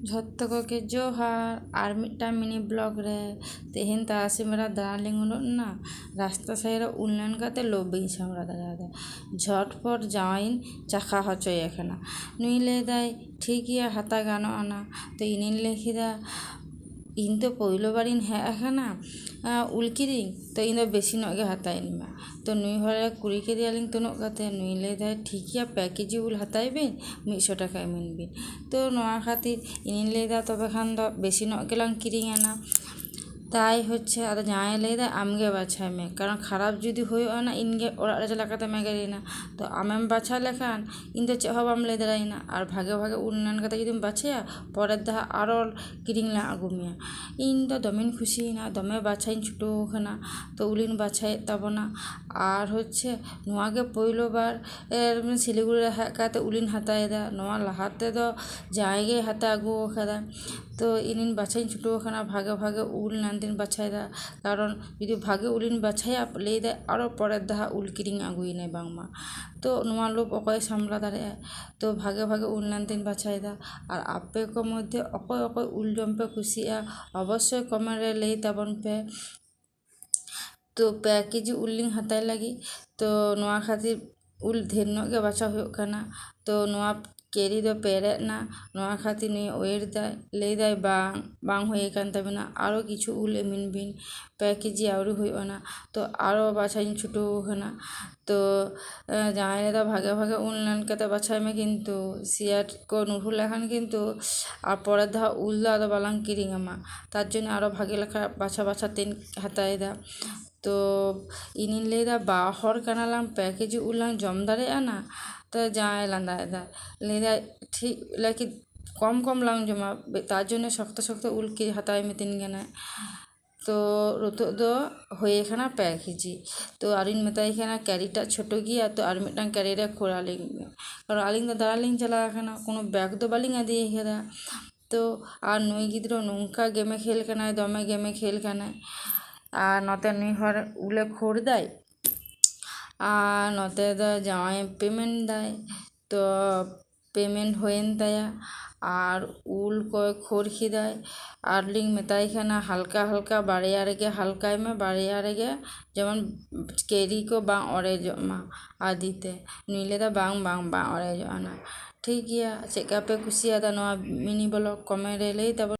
ᱡᱷᱚᱛᱚ ᱠᱚᱜᱮ ᱡᱚᱦᱟᱨ ᱟᱨ ᱢᱤᱫᱴᱟᱝ ᱢᱤᱱᱤ ᱵᱞᱚᱜ ᱨᱮ ᱛᱮᱦᱮᱧ ᱛᱟᱨᱟᱥᱤᱧ ᱵᱮᱲᱟ ᱫᱟᱬᱟᱱ ᱞᱤᱧ ᱩᱰᱩᱠ ᱮᱱᱟ ᱨᱟᱥᱛᱟ ᱥᱟᱭᱤᱰ ᱨᱮ ᱩᱞ ᱧᱮᱞ ᱠᱟᱛᱮ ᱞᱳᱵᱷ ᱵᱟᱹᱧ ᱥᱟᱢᱲᱟᱣ ᱫᱟᱲᱮᱭᱟᱫᱟ ᱡᱷᱚᱴᱯᱚᱴ ᱡᱟᱶᱟᱭᱤᱧ ᱪᱟᱠᱷᱟ ᱦᱚᱪᱚᱭᱮ ᱠᱟᱱᱟ ᱱᱩᱭ ᱞᱟᱹᱭᱫᱟᱭ ᱴᱷᱤᱠ ᱜᱮᱭᱟ ᱦᱟᱛᱟᱣ ᱜᱟᱱᱚᱜᱼᱟ ᱱᱟ ᱛᱚ ᱤᱧᱤᱧ ᱞᱟᱹᱭ ᱠᱮᱫᱟ ᱤᱧ ᱫᱚ ᱯᱳᱭᱞᱳ ᱵᱟᱨᱤᱧ ᱦᱮᱡ ᱟᱠᱟᱱᱟ ᱩᱞ ᱠᱤᱨᱤᱧ ᱛᱚ ᱤᱧ ᱫᱚ ᱵᱮᱥᱤ ᱧᱚᱜ ᱜᱮ ᱦᱟᱛᱟᱣᱤᱧ ᱢᱮ ᱛᱚ ᱱᱩᱭ ᱦᱚᱲᱮ ᱠᱩᱞᱤ ᱠᱮᱫᱮᱭᱟᱞᱤᱧ ᱛᱩᱱᱩᱜ ᱠᱟᱛᱮ ᱱᱩᱭ ᱞᱟᱹᱭᱫᱟᱭ ᱴᱷᱤᱠ ᱜᱮᱭᱟ 5 কেজি উল হাতাই বিন 100 টাকা ইমিন বিন তো নোয়া খাতির ইনিন লেদা তবে খান দ বেশি নক গেলাম কিরিং আনা তাই হচ্ছে আদা জামাই লেদা আমগে বাছাই মে কারণ খারাপ যদি হইও না ইনগে ওরা রে লাগাতে মেগারি না তো আমেম বাছা লেখান ইন তো চেহ বাম লে দাঁড়াই না আর ভাগে ভাগে উন্নয়ন কথা যদি বাছাইয়া পরের দাহা আরো কিরিং লা আগুমিয়া ইন তো দমিন খুশি না দমে বাছাই ছুটো খানা তো উলিন বাছাই তাবনা আর হচ্ছে নোয়াগে পয়লো বার শিলিগুড়ি হেজ কাতে উলিন হাতায়দা নোয়া লাহাতে দ জায়গায় হাতে আগু খাদা তো ইনিন বাছাই ছুটো খানা ভাগে ভাগে উল নান্দিন বাছাইদা কারণ যদি ভাগে উলিন বাছাইয়া লেই দেয় আরও পরের দাহা উল কিরিং আগুই নেই বাংমা তো নোয়া লোভ অকয় সামলা দাঁড়ায় তো ভাগে ভাগে উল নান্দিন বাছাইদা আর আপে কো মধ্যে অকয় অকয় উল জম্পে খুশিয়া অবশ্যই কমেন্টে লেই তাবন পে तो 5 কেজি উলিং হাতাই লাগি তো নোয়া খাতির উল ঢের ᱧᱚᱜ ᱜᱮ ᱵᱟᱪᱷᱟᱣ ᱦᱩᱭᱩᱜ ᱠᱟᱱᱟ ᱛᱚ ᱱᱚᱣᱟ ᱠᱮᱨᱤ ᱫᱚ ᱯᱮᱨᱮᱡ ᱮᱱᱟ ᱱᱚᱣᱟ ᱠᱷᱟᱹᱛᱤᱨ ᱱᱩᱭ ᱳᱭᱮᱴ ᱫᱟᱭ ᱞᱟᱹᱭᱫᱟᱭ ᱵᱟᱝ ᱦᱩᱭ ᱟᱠᱟᱱ ᱛᱟᱵᱮᱱᱟ ᱟᱨᱚ ᱠᱤᱪᱷᱩ ᱩᱞ ᱮᱢᱤᱱ ᱵᱤᱱ 5 কেজি আউরি ᱦᱩᱭᱩᱜᱼᱟ ᱛᱚ ᱟᱨᱚ ᱵᱟᱪᱷᱟᱣᱤᱧ ᱪᱷᱩᱴᱟᱹᱣ ᱟᱠᱟᱱᱟ ᱛᱚ ᱡᱟᱦᱟᱸᱭ ᱞᱟᱹᱭᱫᱟ ᱵᱷᱟᱜᱮ ᱵᱷᱟᱜᱮ ᱩᱞ ᱧᱮᱞ ᱠᱟᱛᱮ ᱵᱟᱪᱷᱟᱭ ᱢᱮ ᱠᱤᱱᱛᱩ শেয়ার কো নুরহু লেখান কিন্তু আর পরের ধারা উল দো আদো বালাং কিরিং আমা তার জন্য আরো ভাগে লেখা বাছা বাছা তিন হাতায়দা तो इनिन लेदा बाहर कानालाम 5 কেজি उलां जम दाड़ेया ना तो जाए लांदायदा लेदा ठीक लाइक कम कम लांग जमा तार जन्य शक्त शक्त उल की हाताय मितिन गना तो रुतो दो होए खाना 5 কেজি तो आरिन मेताई खाना कैरिटा छोटो गिया तो आर मिटां कैरी रे खोलालिंग और आलिंग दा दालिंग चला खाना कोनो बैग दो बालिंग आदिए हेदा तो आर नुई गिद्रो नौका गेमे खेल काना दमे गेमे खेल काना আর নতে নুই হর উলে খোর দেয় আর নতে দ জামাই পেমেন্ট দেয় তো পেমেন্ট হয়েন তায়া আর উল কয় খোর খিদায় আর লিং মেতাই খানা হালকা হালকা বাড়িয়া রেগে হালকায় মে বাড়িয়া রেগে যেমন কেরি কো বাং অরে জমা আদিতে নুইলে দা বাং বাং বাং অরে জনা ঠিক গিয়া চেকআপে কুসিয়া দা নোয়া মিনি ব্লগ কমেন্ট রে লেই তারপর